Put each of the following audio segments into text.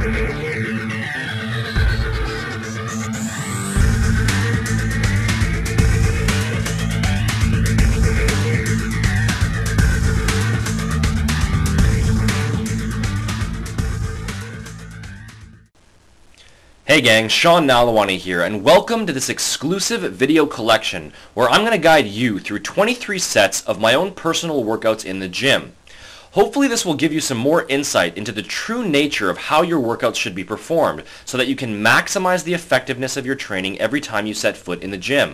Hey gang, Sean Nalawani here, and welcome to this exclusive video collection where I'm going to guide you through 23 sets of my own personal workouts in the gym. Hopefully this will give you some more insight into the true nature of how your workouts should be performed so that you can maximize the effectiveness of your training every time you set foot in the gym.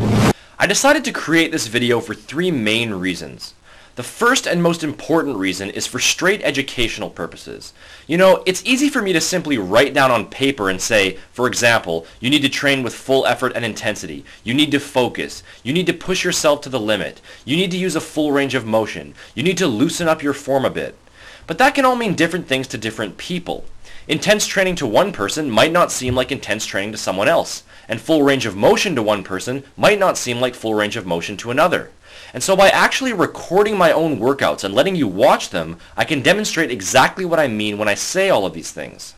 I decided to create this video for three main reasons. The first and most important reason is for straight educational purposes. You know, it's easy for me to simply write down on paper and say, for example, you need to train with full effort and intensity. You need to focus. You need to push yourself to the limit. You need to use a full range of motion. You need to loosen up your form a bit. But that can all mean different things to different people. Intense training to one person might not seem like intense training to someone else, and full range of motion to one person might not seem like full range of motion to another. And so by actually recording my own workouts and letting you watch them, I can demonstrate exactly what I mean when I say all of these things.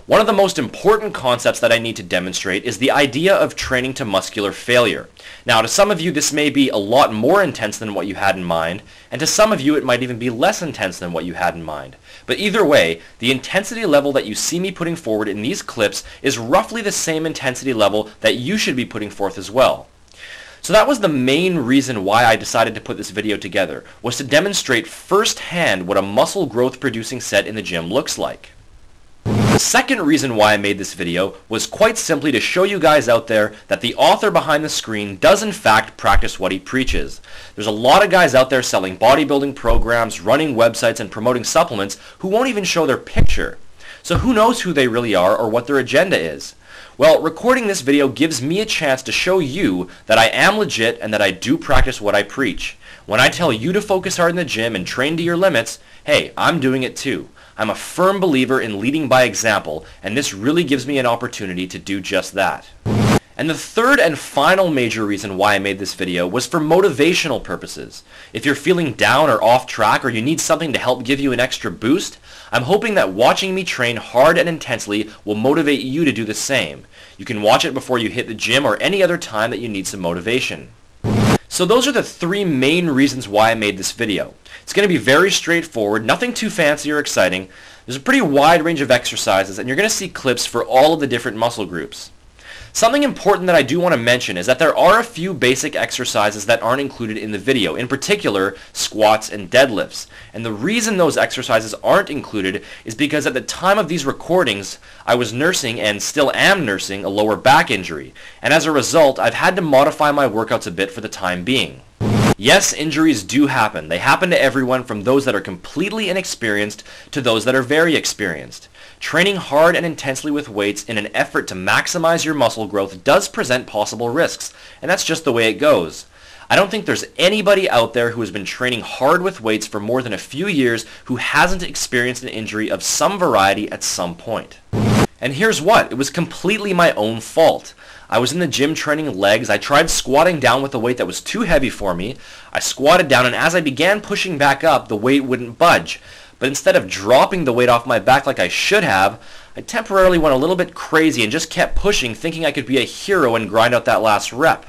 One of the most important concepts that I need to demonstrate is the idea of training to muscular failure. Now, to some of you, this may be a lot more intense than what you had in mind, and to some of you, it might even be less intense than what you had in mind. But either way, the intensity level that you see me putting forward in these clips is roughly the same intensity level that you should be putting forth as well. So that was the main reason why I decided to put this video together, was to demonstrate firsthand what a muscle growth producing set in the gym looks like. The second reason why I made this video was quite simply to show you guys out there that the author behind the screen does in fact practice what he preaches. There's a lot of guys out there selling bodybuilding programs, running websites, and promoting supplements who won't even show their picture. So who knows who they really are or what their agenda is? Well, recording this video gives me a chance to show you that I am legit and that I do practice what I preach. When I tell you to focus hard in the gym and train to your limits, hey, I'm doing it too. I'm a firm believer in leading by example, and this really gives me an opportunity to do just that. And the third and final major reason why I made this video was for motivational purposes. If you're feeling down or off track or you need something to help give you an extra boost, I'm hoping that watching me train hard and intensely will motivate you to do the same. You can watch it before you hit the gym or any other time that you need some motivation. So those are the three main reasons why I made this video. It's going to be very straightforward, nothing too fancy or exciting. There's a pretty wide range of exercises and you're going to see clips for all of the different muscle groups. Something important that I do want to mention is that there are a few basic exercises that aren't included in the video, in particular squats and deadlifts. And the reason those exercises aren't included is because at the time of these recordings, I was nursing and still am nursing a lower back injury. And as a result, I've had to modify my workouts a bit for the time being. Yes, injuries do happen. They happen to everyone, from those that are completely inexperienced to those that are very experienced. Training hard and intensely with weights in an effort to maximize your muscle growth does present possible risks, and that's just the way it goes. I don't think there's anybody out there who has been training hard with weights for more than a few years who hasn't experienced an injury of some variety at some point. And here's what, it was completely my own fault. I was in the gym training legs. I tried squatting down with a weight that was too heavy for me. I squatted down, and as I began pushing back up, the weight wouldn't budge. But instead of dropping the weight off my back like I should have, I temporarily went a little bit crazy and just kept pushing, thinking I could be a hero and grind out that last rep.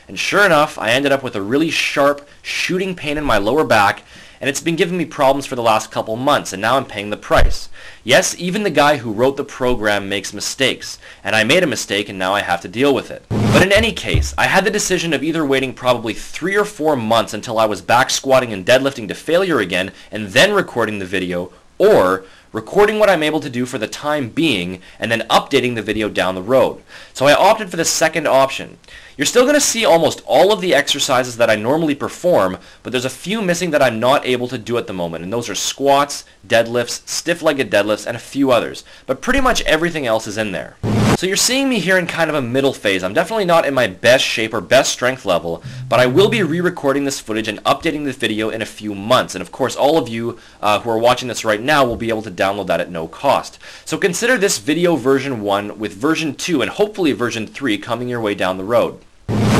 And sure enough, I ended up with a really sharp, shooting pain in my lower back, and it's been giving me problems for the last couple months, and now I'm paying the price. Yes, even the guy who wrote the program makes mistakes, and I made a mistake and now I have to deal with it. But in any case, I had the decision of either waiting probably 3 or 4 months until I was back squatting and deadlifting to failure again and then recording the video, or recording what I'm able to do for the time being and then updating the video down the road. So I opted for the second option. You're still going to see almost all of the exercises that I normally perform, but there's a few missing that I'm not able to do at the moment, and those are squats, deadlifts, stiff-legged deadlifts, and a few others. But pretty much everything else is in there. So you're seeing me here in kind of a middle phase. I'm definitely not in my best shape or best strength level, but I will be re-recording this footage and updating the video in a few months. And of course, all of you who are watching this right now will be able to download that at no cost. So consider this video version 1 with version 2 and hopefully version 3 coming your way down the road.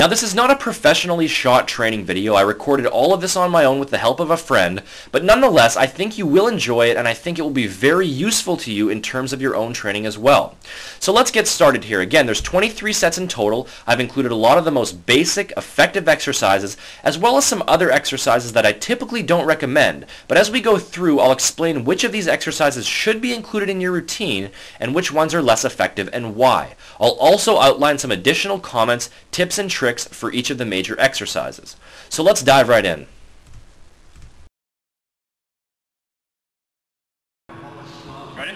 Now this is not a professionally shot training video. I recorded all of this on my own with the help of a friend, but nonetheless I think you will enjoy it and I think it will be very useful to you in terms of your own training as well. So let's get started here. Again, there's 23 sets in total. I've included a lot of the most basic, effective exercises as well as some other exercises that I typically don't recommend. But as we go through, I'll explain which of these exercises should be included in your routine and which ones are less effective and why. I'll also outline some additional comments, tips, and tricks for each of the major exercises. So let's dive right in. Ready?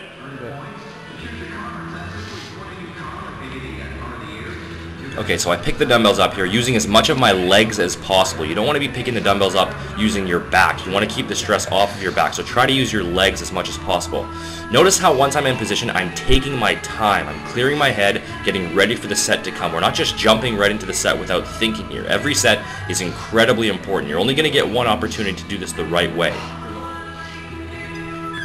Okay, so I pick the dumbbells up here using as much of my legs as possible. You don't want to be picking the dumbbells up using your back. You want to keep the stress off of your back, so try to use your legs as much as possible. Notice how once I'm in position, I'm taking my time. I'm clearing my head, getting ready for the set to come. We're not just jumping right into the set without thinking here. Every set is incredibly important. You're only going to get one opportunity to do this the right way.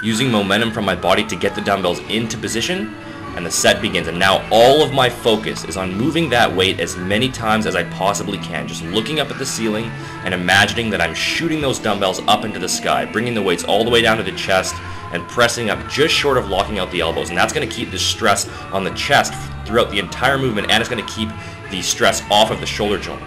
Using momentum from my body to get the dumbbells into position, and the set begins. And now all of my focus is on moving that weight as many times as I possibly can. Just looking up at the ceiling and imagining that I'm shooting those dumbbells up into the sky, bringing the weights all the way down to the chest and pressing up just short of locking out the elbows. And that's going to keep the stress on the chest throughout the entire movement, and it's going to keep the stress off of the shoulder joint.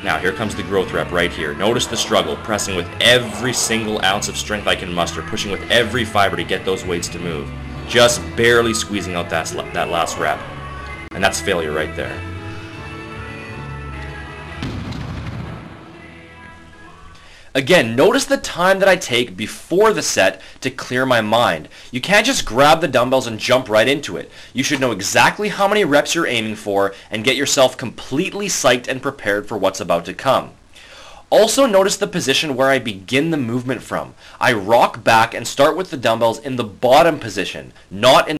Now here comes the growth rep right here. Notice the struggle, pressing with every single ounce of strength I can muster, pushing with every fiber to get those weights to move. Just barely squeezing out that last rep. And that's failure right there. Again, notice the time that I take before the set to clear my mind. You can't just grab the dumbbells and jump right into it. You should know exactly how many reps you're aiming for and get yourself completely psyched and prepared for what's about to come. Also notice the position where I begin the movement from. I rock back and start with the dumbbells in the bottom position, not in